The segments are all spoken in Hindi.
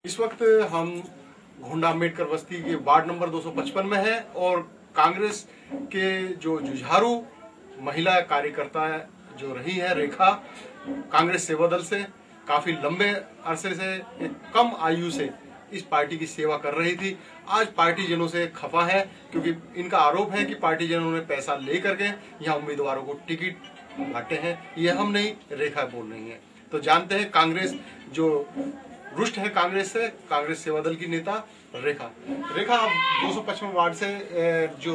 इस वक्त हम घोंडा अम्बेडकर बस्ती के वार्ड नंबर 255 में है और कांग्रेस के जो जुझारू महिला कार्यकर्ता जो रही है रेखा, कांग्रेस सेवा दल से काफी लंबे अरसे से एक कम आयु से इस पार्टी की सेवा कर रही थी। आज पार्टी जनों से खफा है क्योंकि इनका आरोप है कि पार्टी जनों ने पैसा ले करके यहाँ उम्मीदवारों को टिकट बांटे हैं। ये हम नहीं, रेखा बोल रही है। तो जानते हैं कांग्रेस जो रुष्ट है कांग्रेस से, कांग्रेस सेवा दल की नेता रेखा। आप 255 वार्ड से जो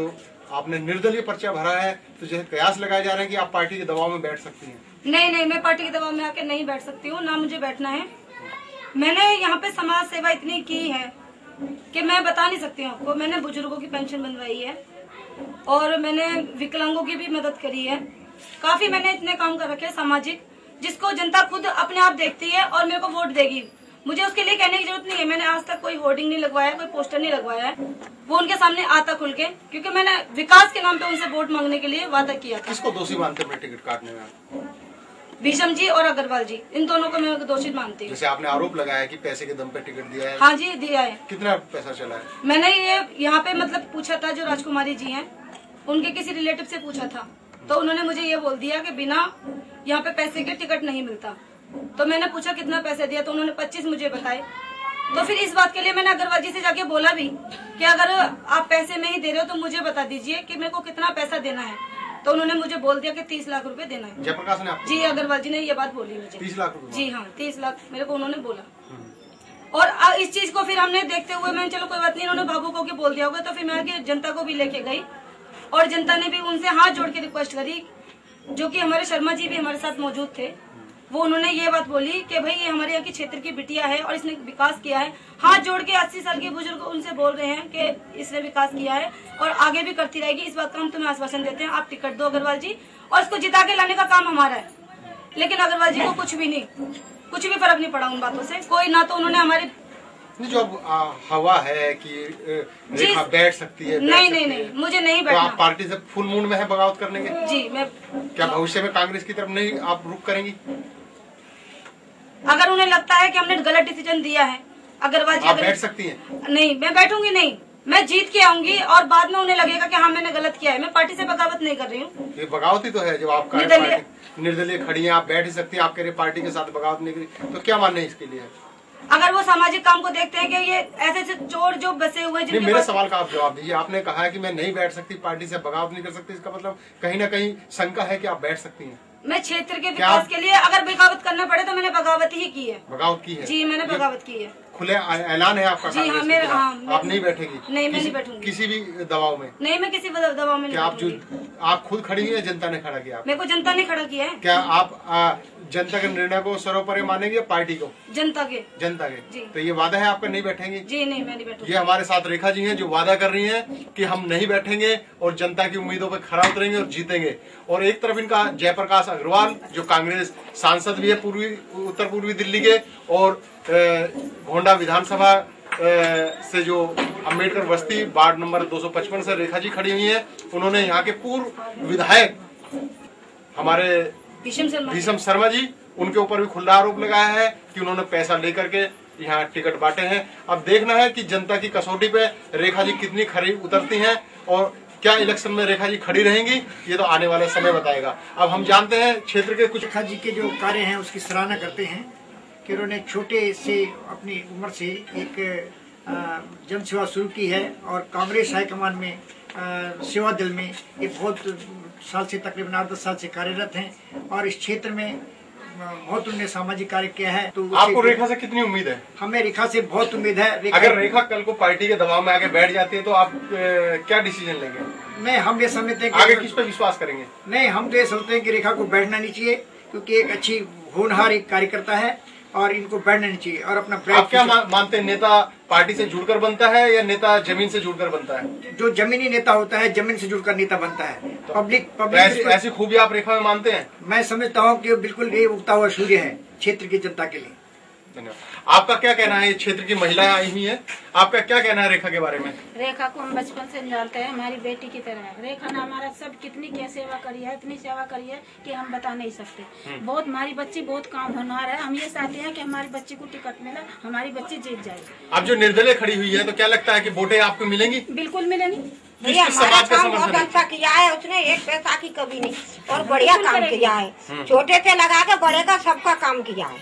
आपने निर्दलीय पर्चा भरा है, तो जैसे कयास लगाए जा रहे हैं कि आप पार्टी के दबाव में बैठ सकती हैं। नहीं, मैं पार्टी के दबाव में आके नहीं बैठ सकती हूँ, ना मुझे बैठना है। मैंने यहाँ पे समाज सेवा इतनी की है कि मैं बता नहीं सकती हूँ आपको। मैंने बुजुर्गों की पेंशन बनवाई है और मैंने विकलांगों की भी मदद करी है। काफी मैंने इतने काम कर रखे हैं सामाजिक, जिसको जनता खुद अपने आप देखती है और मेरे को वोट देगी। मुझे उसके लिए कहने की जरूरत नहीं है। मैंने आज तक कोई होर्डिंग नहीं लगवाया, कोई पोस्टर नहीं लगवाया है। वो उनके सामने आता खुल के, क्योंकि मैंने विकास के नाम पे उनसे वोट मांगने के लिए वादा किया था। किसको दोषी मानते हैं टिकट काटने में? भीषम जी और अग्रवाल जी, इन दोनों को मैं दोषी मानती हूँ। जैसे आपने आरोप लगाया कि पैसे के दम पे टिकट दिया है। हाँ जी, दिया है। कितना पैसा चला है? मैंने ये यहाँ पे मतलब पूछा था, जो राजकुमारी जी हैं, उनके किसी रिलेटिव से पूछा था, तो उन्होंने मुझे ये बोल दिया कि बिना यहाँ पे पैसे के टिकट नहीं मिलता। तो मैंने पूछा कितना पैसे दिया, तो उन्होंने 25 मुझे बताए। तो फिर इस बात के लिए मैंने अग्रवाल जी से जाके बोला भी कि अगर आप पैसे नहीं दे रहे हो तो मुझे बता दीजिए कि मेरे को कितना पैसा देना है। तो उन्होंने मुझे बोल दिया कि 30 लाख रुपए देना है। जयप्रकाश ने आपको? जी, अग्रवाल जी ने ये बात बोली मुझे। 30 लाख रुपए? जी हाँ, 30 लाख मेरे को उन्होंने बोला। और इस चीज को फिर हमने देखते हुए, मैंने चलो कोई बात नहीं, इन्होंने भावुकों के बोल दिया होगा, तो फिर मैं आगे जनता को भी लेके गई और जनता ने भी उनसे हाथ जोड़ के रिक्वेस्ट करी, जो कि हमारे शर्मा जी भी हमारे साथ मौजूद थे। वो उन्होंने ये बात बोली कि भाई ये हमारे यहाँ की क्षेत्र की बिटिया है और इसने विकास किया है। हाथ जोड़ के 80 साल के बुजुर्ग उनसे बोल रहे हैं कि इसने विकास किया है और आगे भी करती रहेगी। इस बात का हम तुम्हें आश्वासन देते हैं। आप टिकट दो अग्रवाल जी, और इसको जिता के लाने का काम हमारा है। लेकिन अग्रवाल जी को कुछ भी फर्क नहीं पड़ा उन बातों से। कोई ना तो उन्होंने हमारे जो हवा है कि रेखा बैठ सकती है। नहीं, मुझे नहीं बैठना। तो आप पार्टी से फुल मूड में है बगावत करने के? जी, मैं क्या भविष्य में कांग्रेस की तरफ नहीं आप रुख करेंगी? अगर उन्हें लगता है कि हमने गलत डिसीजन दिया है, अग्रवाल जी, आप बैठ सकती हैं? नहीं, मैं बैठूंगी नहीं। मैं जीत के आऊंगी और बाद में उन्हें लगेगा कि हाँ मैंने गलत किया है। मैं पार्टी से बगावत नहीं कर रही हूँ। ये बगावत ही तो है। जब आप निर्दलीय खड़ी हैं, आप बैठ ही सकती हैं। आप कह रहे पार्टी के साथ बगावत नहीं करी, तो क्या मानने इसके लिए? अगर वो सामाजिक काम को देखते हैं कि ये ऐसे चोर जो बसे हुए, जिनके मेरे सवाल का आप जवाब दीजिए। आपने कहा है कि मैं नहीं बैठ सकती, पार्टी से बगावत नहीं कर सकती, इसका मतलब कहीं ना कहीं शंका है कि आप बैठ सकती हैं। मैं क्षेत्र के विकास के लिए अगर बगावत करना पड़े तो मैंने बगावत ही की है। बगावत की है? जी, मैंने बगावत की है। खुले ऐलान है आपका? जी हाँ, मेरा आप नहीं बैठेगी? नहीं, मैं नहीं बैठूंगी किसी भी दबाव में? नहीं, मैं किसी दबाव में नहीं। आप खुद खड़ी हुई है, जनता ने खड़ा किया? मेरे को जनता ने खड़ा किया है। क्या आप जनता के निर्णय को सर्वोपरि मानेंगे या पार्टी को? जनता के जी। तो ये वादा है आपका, नहीं बैठेंगे? जी नहीं, मैं नहीं बैठूंगी। ये हमारे साथ रेखा जी हैं जो वादा कर रही हैं कि हम नहीं बैठेंगे और जनता की उम्मीदों पे खरा उतरेंगे और जीतेंगे। और एक तरफ इनका जयप्रकाश अग्रवाल जो कांग्रेस सांसद भी है उत्तर पूर्वी दिल्ली के, और घोंडा विधानसभा से जो अम्बेडकर बस्ती वार्ड नंबर 255 से रेखा जी खड़ी हुई हैं। उन्होंने यहाँ के पूर्व विधायक हमारे भीषम शर्मा जी, उनके ऊपर भी खुला आरोप लगाया है कि उन्होंने पैसा लेकर के यहाँ टिकट बांटे हैं। अब देखना है कि जनता की कसौटी पे रेखा जी कितनी खरी उतरती हैं और क्या इलेक्शन में रेखा जी खड़ी रहेंगी, ये तो आने वाला समय बताएगा। अब हम जानते हैं क्षेत्र के कुछ रेखा जी के जो कार्य हैं उसकी सराहना करते हैं कि उन्होंने छोटे से अपनी उम्र से एक जन सेवा शुरू की है और कांग्रेस हाईकमान में सेवा दल में ये बहुत साल से, तकरीबन 8-10 साल से कार्यरत हैं और इस क्षेत्र में बहुत उन्होंने सामाजिक कार्य किया है। तो आपको रेखा से कितनी उम्मीद है? हमें रेखा से बहुत उम्मीद है। अगर रेखा कल को पार्टी के दबाव में आके बैठ जाती है तो आप क्या डिसीजन लेंगे? नहीं, हम ये समझते हैं कि आगे किस पे विश्वास करेंगे? नहीं, हम तो ये समझते हैं कि रेखा को बैठना नहीं चाहिए, क्योंकि एक अच्छी होनहार एक कार्यकर्ता है और इनको बैठना नहीं चाहिए। और अपना आप क्या मानते हैं, नेता पार्टी से जुड़कर बनता है या नेता जमीन से जुड़कर बनता है? जो जमीनी नेता होता है, जमीन से जुड़कर नेता बनता है। तो पब्लिक ऐसी खूबी आप रेखा में मानते हैं? मैं समझता हूँ कि बिल्कुल ये उगता हुआ सूर्य है क्षेत्र की जनता के लिए। धन्यवाद। आपका क्या कहना है? ये क्षेत्र की महिलाएं आई हुई हैं, आपका क्या कहना है रेखा के बारे में? रेखा को हम बचपन से जानते हैं, हमारी बेटी की तरह है। रेखा ने हमारा सब कितनी क्या सेवा करी है, इतनी सेवा करी है कि हम बता नहीं सकते। बहुत हमारी बच्ची बहुत काम होनहार है। हम ये चाहते हैं कि हमारी बच्ची को टिकट मिले, हमारी बच्ची जीत जाए। अब जो निर्दलीय खड़ी हुई है तो क्या लगता है कि वोटें आपको मिलेंगी? बिल्कुल मिलेंगी। ये हमारा काम बहुत अच्छा किया है उसने, एक पैसा की कभी नहीं, और बढ़िया काम किया है। छोटे से लगा के बड़े का सबका काम किया है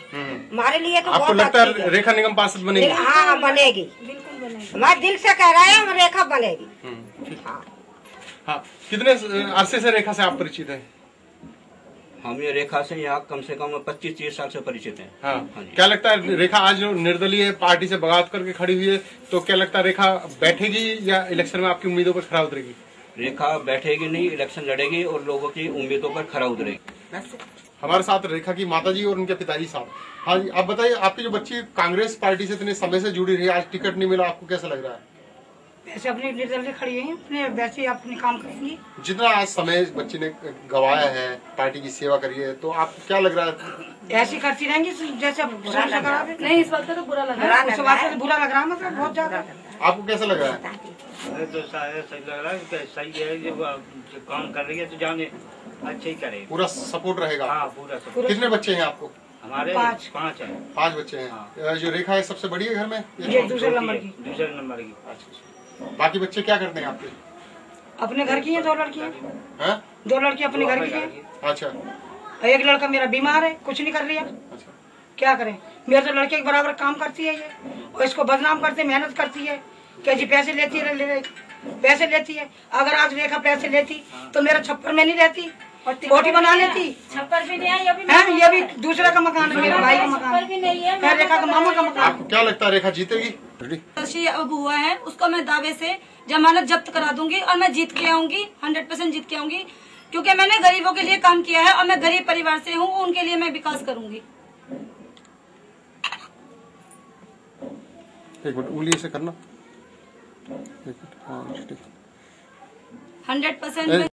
हमारे लिए। तो आपको बहुत लगता अच्छी है रेखा निगम पार्षद बनेगी? हाँ बनेगी, बिल्कुल बनेगी। हमारे दिल से कह रहे हैं हम रेखा बनेगी। हाँ हाँ, कितने अरसे से रेखा से आप परिचित हैं? हम ये रेखा से यहाँ कम से कम 25-30 साल से परिचित हैं। हाँ, हाँ जी। क्या लगता है रेखा आज निर्दलीय पार्टी से बगावत करके खड़ी हुई है, तो क्या लगता है रेखा बैठेगी या इलेक्शन में आपकी उम्मीदों पर खरा उतरेगी? रेखा बैठेगी नहीं, इलेक्शन लड़ेगी और लोगों की उम्मीदों पर खरा उतरेगी। हमारे साथ रेखा की माताजी और उनके पिताजी साहब। हाँ जी, आप बताइए, आपकी जो बच्ची कांग्रेस पार्टी से इतने समय से जुड़ी रही, आज टिकट नहीं मिला, आपको कैसा लग रहा है? वैसे अपनी निर्दलीय खड़ी हुई हैं, अपने वैसे अपने काम करेंगी। जितना आज समय बच्ची ने गवाया है, पार्टी की सेवा करी है, तो आपको क्या लग रहा है? ऐसी करती रहेंगी जैसे नहीं, इस वक्त तो बुरा लग रहा है। उस बात से बुरा लग रहा है, मतलब बहुत ज्यादा। आपको कैसा लग रहा है? तो सही लग रहा है कि सही है, जो काम कर रही है तो जाने अच्छे ही करे, पूरा सपोर्ट रहेगा? हाँ पूरा सब। कितने बच्चे हैं आपको? हमारे 5 हैं। 5 बच्चे हैं। जो रेखा है सबसे बड़ी है घर में? ये दूसरे नंबर की। दूसरे नंबर की। बाकी बच्चे क्या करते हैं आपके? अपने घर की हैं, 2 लड़कियां। हैं? 2 लड़की अपने घर की हैं। अच्छा। एक लड़का मेरा बीमार है, कुछ नहीं कर रहा। अच्छा, क्या करें, मेरे तो लड़के के बराबर काम करती है ये, और इसको बदनाम करते, मेहनत करती है कि जी पैसे लेती है, पैसे लेती है। अगर आज रेखा पैसे लेती तो मेरा छप्पर में नहीं रहती, रोटी बना लेती। छप्पर भी नहीं है, ये भी दूसरा का मकान है, मेरे भाई का मकान भी नहीं है, है, रेखा का मामा का मकान। आपको क्या लगता है रेखा जीतेगी? अब हुआ है उसको मैं दावे से जमानत जब्त करा दूंगी और मैं जीत के आऊंगी, 100% जीत के आऊंगी, क्योंकि मैंने गरीबों के लिए काम किया है और मैं गरीब परिवार से हूँ, उनके लिए मैं विकास करूंगी। एक मिनट उंगली से करना। 100%